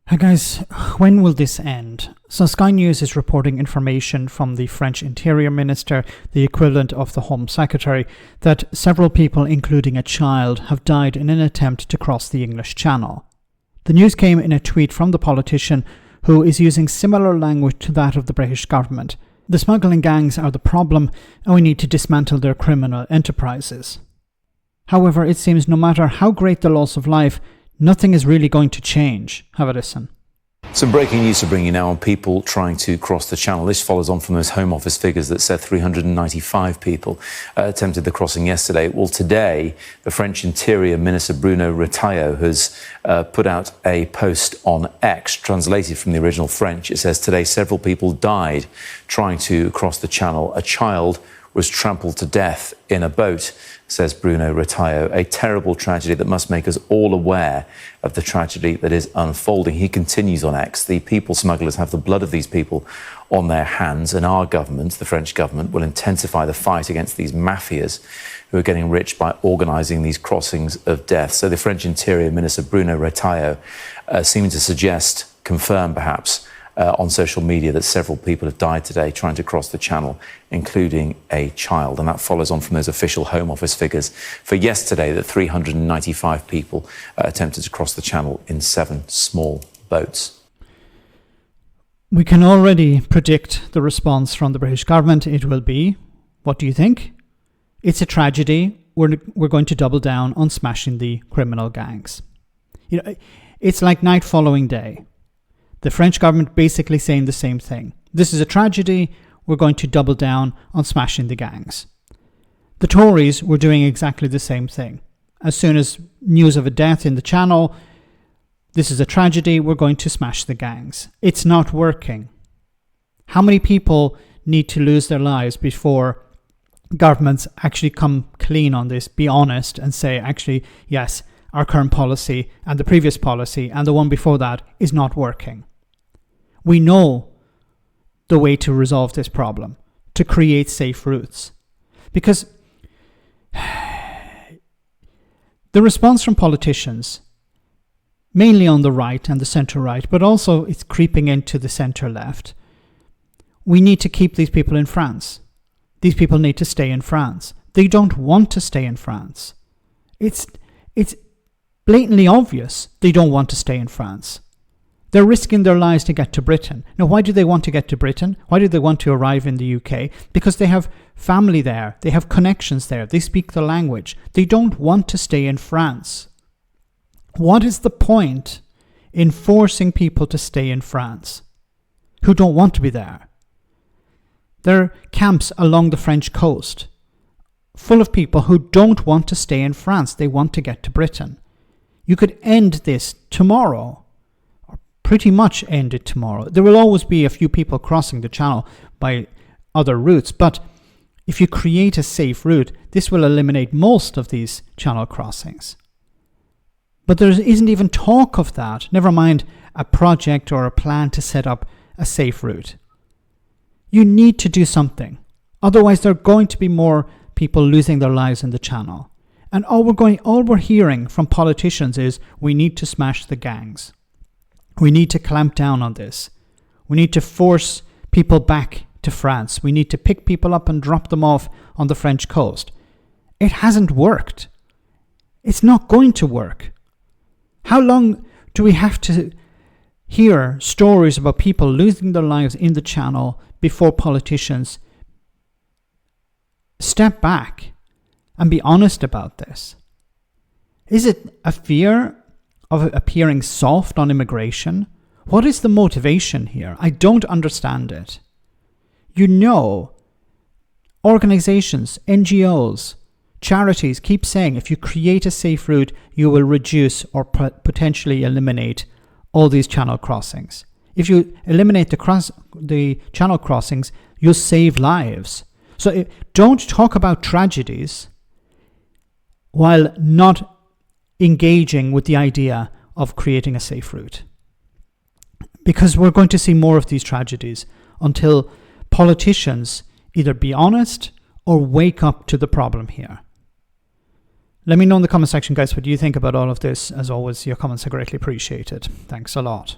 Hi guys, when will this end? So Sky News is reporting information from the French Interior Minister, the equivalent of the Home Secretary, that several people, including a child, have died in an attempt to cross the English Channel. The news came in a tweet from the politician, who is using similar language to that of the British government. The smuggling gangs are the problem, and we need to dismantle their criminal enterprises. However, it seems no matter how great the loss of life, nothing is really going to change. Have a listen. Some breaking news to bring you now on people trying to cross the channel. This follows on from those Home Office figures that said 395 people attempted the crossing yesterday. Well, today, the French Interior Minister Bruno Retailleau has put out a post on X, translated from the original French. It says, today several people died trying to cross the channel. A child was trampled to death in a boat, says Bruno Retailleau. A terrible tragedy that must make us all aware of the tragedy that is unfolding. He continues on X, the people smugglers have the blood of these people on their hands, and our government, the French government, will intensify the fight against these mafias who are getting rich by organising these crossings of death. So the French Interior Minister Bruno Retailleau seeming to suggest, confirm perhaps, on social media that several people have died today trying to cross the channel, including a child. And that follows on from those official Home Office figures for yesterday that 395 people attempted to cross the channel in 7 small boats. We can already predict the response from the British government. It will be, what do you think? It's a tragedy. We're going to double down on smashing the criminal gangs. You know, it's like night following day. The French government basically saying the same thing. This is a tragedy. We're going to double down on smashing the gangs. The Tories were doing exactly the same thing. As soon as news of a death in the Channel, this is a tragedy. We're going to smash the gangs. It's not working. How many people need to lose their lives before governments actually come clean on this, be honest, and say, actually, yes, our current policy and the previous policy and the one before that is not working? We know the way to resolve this problem, to create safe routes. Because the response from politicians, mainly on the right and the centre-right, but also it's creeping into the centre-left, we need to keep these people in France. These people need to stay in France. They don't want to stay in France. It's blatantly obvious they don't want to stay in France. They're risking their lives to get to Britain. Now, why do they want to get to Britain? Why do they want to arrive in the UK? Because they have family there. They have connections there. They speak the language. They don't want to stay in France. What is the point in forcing people to stay in France who don't want to be there? There are camps along the French coast full of people who don't want to stay in France. They want to get to Britain. You could end this tomorrow, or pretty much end it tomorrow. There will always be a few people crossing the channel by other routes, but if you create a safe route, this will eliminate most of these channel crossings. But there isn't even talk of that, never mind a project or a plan to set up a safe route. You need to do something. Otherwise, there are going to be more people losing their lives in the channel. And all we're hearing from politicians is we need to smash the gangs. We need to clamp down on this. We need to force people back to France. We need to pick people up and drop them off on the French coast. It hasn't worked. It's not going to work. How long do we have to hear stories about people losing their lives in the channel before politicians step back and be honest about this? Is it a fear of appearing soft on immigration? What is the motivation here? I don't understand it. You know, organizations, NGOs, charities keep saying if you create a safe route, you will reduce or potentially eliminate all these channel crossings. If you eliminate the channel crossings, you'll save lives. So don't talk about tragedies while not engaging with the idea of creating a safe route. Because we're going to see more of these tragedies until politicians either be honest or wake up to the problem here. Let me know in the comment section, guys, what you think about all of this. As always, your comments are greatly appreciated. Thanks a lot.